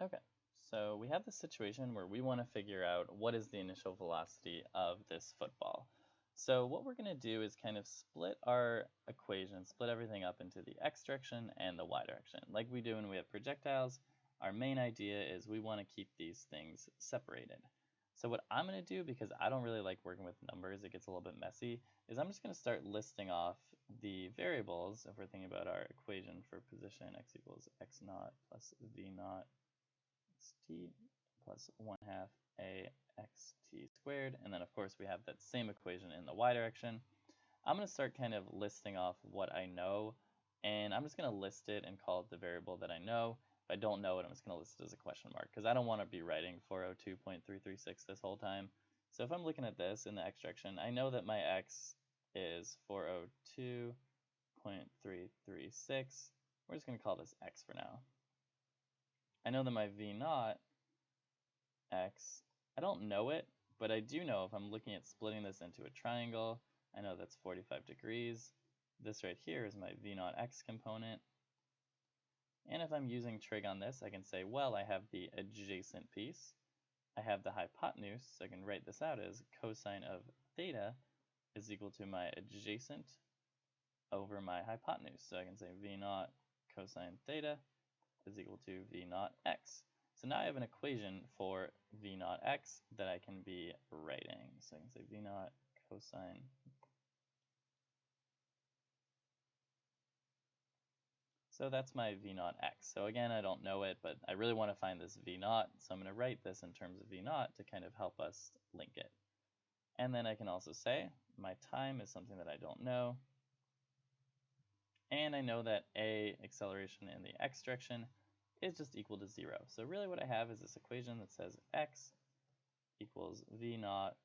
Okay, so we have this situation where we want to figure out what is the initial velocity of this football. So what we're going to do is kind of split our equation, split everything up into the x direction and the y direction. Like we do when we have projectiles, our main idea is we want to keep these things separated. So what I'm going to do, because I don't really like working with numbers, it gets a little bit messy, is I'm just going to start listing off the variables if we're thinking about our equation for position x equals x naught plus v naught xt plus 1 half a xt squared. And then of course we have that same equation in the y direction. I'm going to start kind of listing off what I know, and I'm just going to list it and call it the variable that I know. If I don't know it, I'm just going to list it as a question mark because I don't want to be writing 402.336 this whole time. So if I'm looking at this in the x direction, I know that my x is 402.336. We're just going to call this x for now. I know that my v naught x, I don't know it, but I do know if I'm looking at splitting this into a triangle, I know that's 45 degrees. This right here is my v naught x component. And if I'm using trig on this, I can say, well, I have the adjacent piece. I have the hypotenuse, so I can write this out as cosine of theta is equal to my adjacent over my hypotenuse. So I can say v naught cosine theta is equal to v naught x. So now I have an equation for v naught x that I can be writing. So I can say v naught cosine. So that's my v naught x. So again, I don't know it, but I really want to find this v naught. So I'm going to write this in terms of v naught to kind of help us link it. And then I can also say my time is something that I don't know. And I know that a acceleration in the x direction is just equal to 0. So really what I have is this equation that says x equals v naught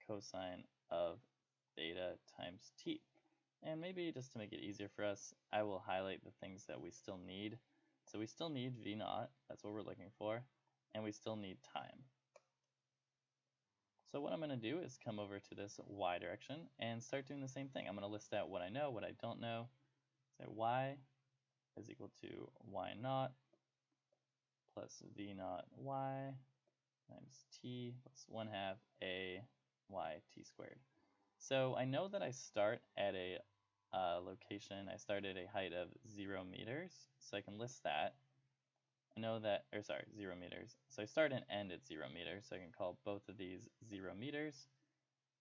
cosine of theta times t. And maybe just to make it easier for us, I will highlight the things that we still need. So we still need v naught, that's what we're looking for, and we still need time. So what I'm going to do is come over to this y direction and start doing the same thing. I'm going to list out what I know, what I don't know. Say y is equal to y naught plus v naught y times t plus 1 half a y t squared. So I know that I start at a location, I start at a height of 0 meters, so I can list that. I know that, 0 meters. So I start and end at 0 meters, so I can call both of these 0 meters.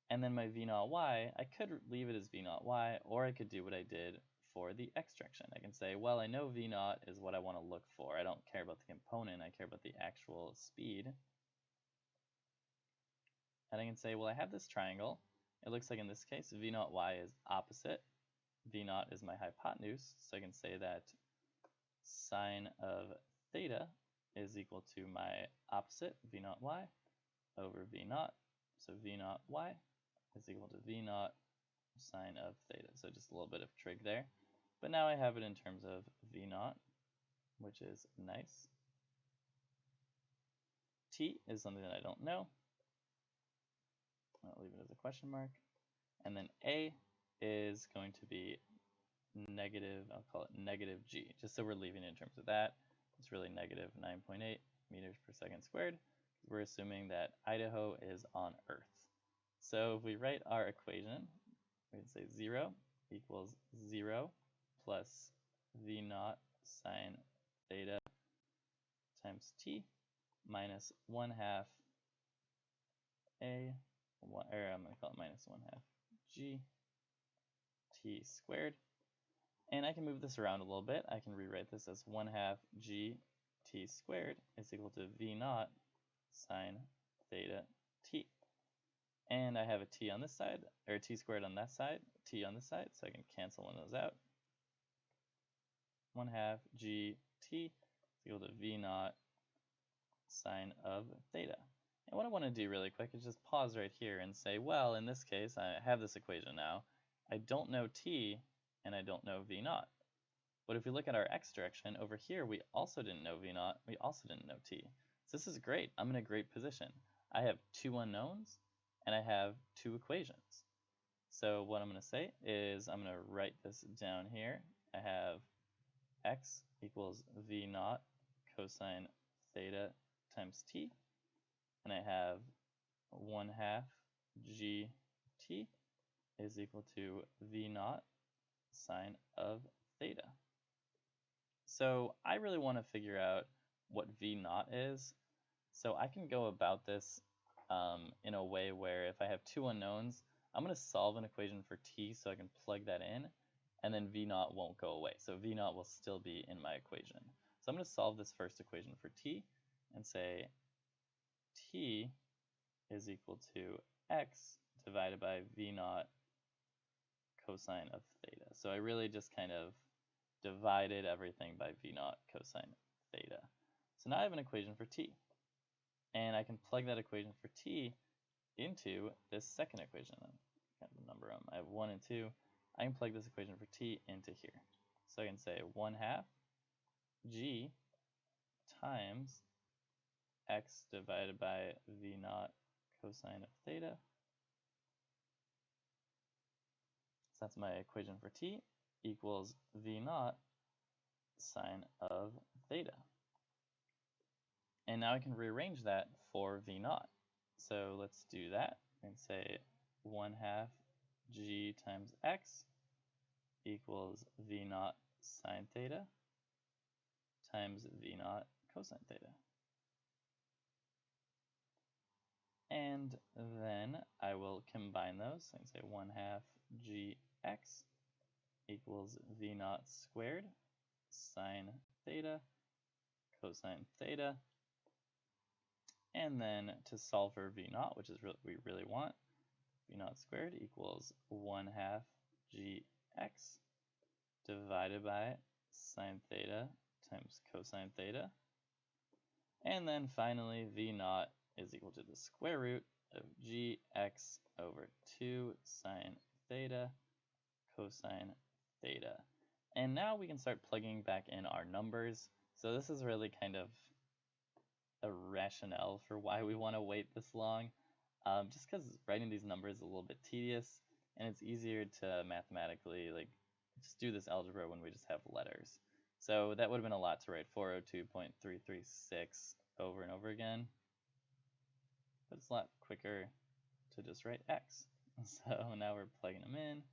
And then my v naught y, I could leave it as v naught y, or I could do what I did for the x direction. I can say, well, I know v naught is what I want to look for. I don't care about the component, I care about the actual speed. And I can say, well, I have this triangle. It looks like in this case, v naught y is opposite. V naught is my hypotenuse, so I can say that sine of theta is equal to my opposite, v naught y, over v naught. So v naught y is equal to v naught sine of theta. So just a little bit of trig there. But now I have it in terms of v naught, which is nice. T is something that I don't know. I'll leave it as a question mark. And then A is going to be negative, I'll call it negative g, just so we're leaving it in terms of that. It's really negative 9.8 meters per second squared. We're assuming that Idaho is on Earth. So if we write our equation, we can say 0 equals 0 plus v naught sine theta times t minus 1 half a, or I'm going to call it minus 1 half g t squared. And I can move this around a little bit. I can rewrite this as 1 half g t squared is equal to v naught sine theta t. And I have a t on this side, or t squared on that side, t on this side, so I can cancel one of those out. 1 half g t is equal to v naught sine of theta. And what I want to do really quick is just pause right here and say, well, in this case, I have this equation now. I don't know t, and I don't know v naught. But if we look at our x direction, over here we also didn't know v naught, we also didn't know t. So this is great. I'm in a great position. I have two unknowns, and I have two equations. So what I'm going to say is I'm going to write this down here. I have x equals v naught cosine theta times t, and I have 1/2 gt is equal to v naught sine of theta. So I really want to figure out what v naught is. So I can go about this in a way where if I have two unknowns, I'm going to solve an equation for t so I can plug that in, and then v naught won't go away. So v naught will still be in my equation. So I'm going to solve this first equation for t and say t is equal to x divided by v naught cosine of theta. So I really just kind of divided everything by v naught cosine theta. So now I have an equation for t. And I can plug that equation for t into this second equation. Kind of number them. I have 1 and 2. I can plug this equation for t into here. So I can say 1/2 g times x divided by v naught cosine of theta. So that's my equation for t equals v naught sine of theta. And now I can rearrange that for v naught. So let's do that and say 1/2 g times x equals v naught sine theta times v naught cosine theta. And then I will combine those and say 1/2 gx equals v naught squared sine theta cosine theta. And then to solve for v naught, which is what we really want, v naught squared equals 1/2 gx divided by sine theta times cosine theta. And then finally, v naught is equal to the square root of gx over 2 sine theta cosine theta. And now we can start plugging back in our numbers. So this is really kind of a rationale for why we want to wait this long, just because writing these numbers is a little bit tedious, and it's easier to mathematically just do this algebra when we just have letters. So that would have been a lot to write 402.336 over and over again, but it's a lot quicker to just write x. So now we're plugging them in.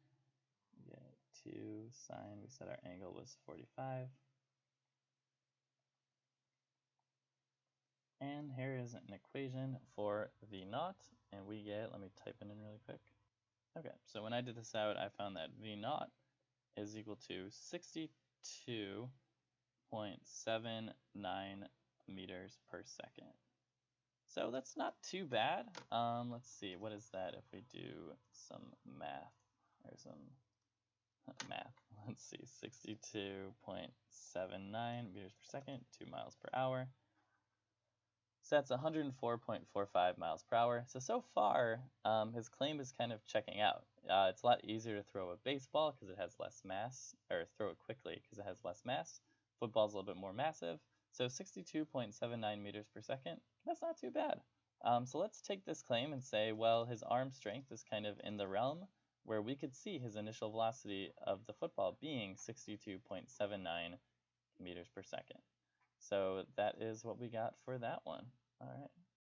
We get 2 sine, we said our angle was 45. And here is an equation for v naught, and we get, let me type it in really quick. Okay, so when I did this out, I found that v naught is equal to 62.79 meters per second. So that's not too bad. Let's see, what is that if we do some math, or some math. Let's see, 62.79 meters per second, 2 miles per hour. So that's 104.45 miles per hour. So far, his claim is kind of checking out. It's a lot easier to throw a baseball because it has less mass, or throw it quickly because it has less mass. Football's a little bit more massive. So 62.79 meters per second, that's not too bad. So let's take this claim and say, well, his arm strength is kind of in the realm where we could see his initial velocity of the football being 62.79 meters per second. So that is what we got for that one. All right.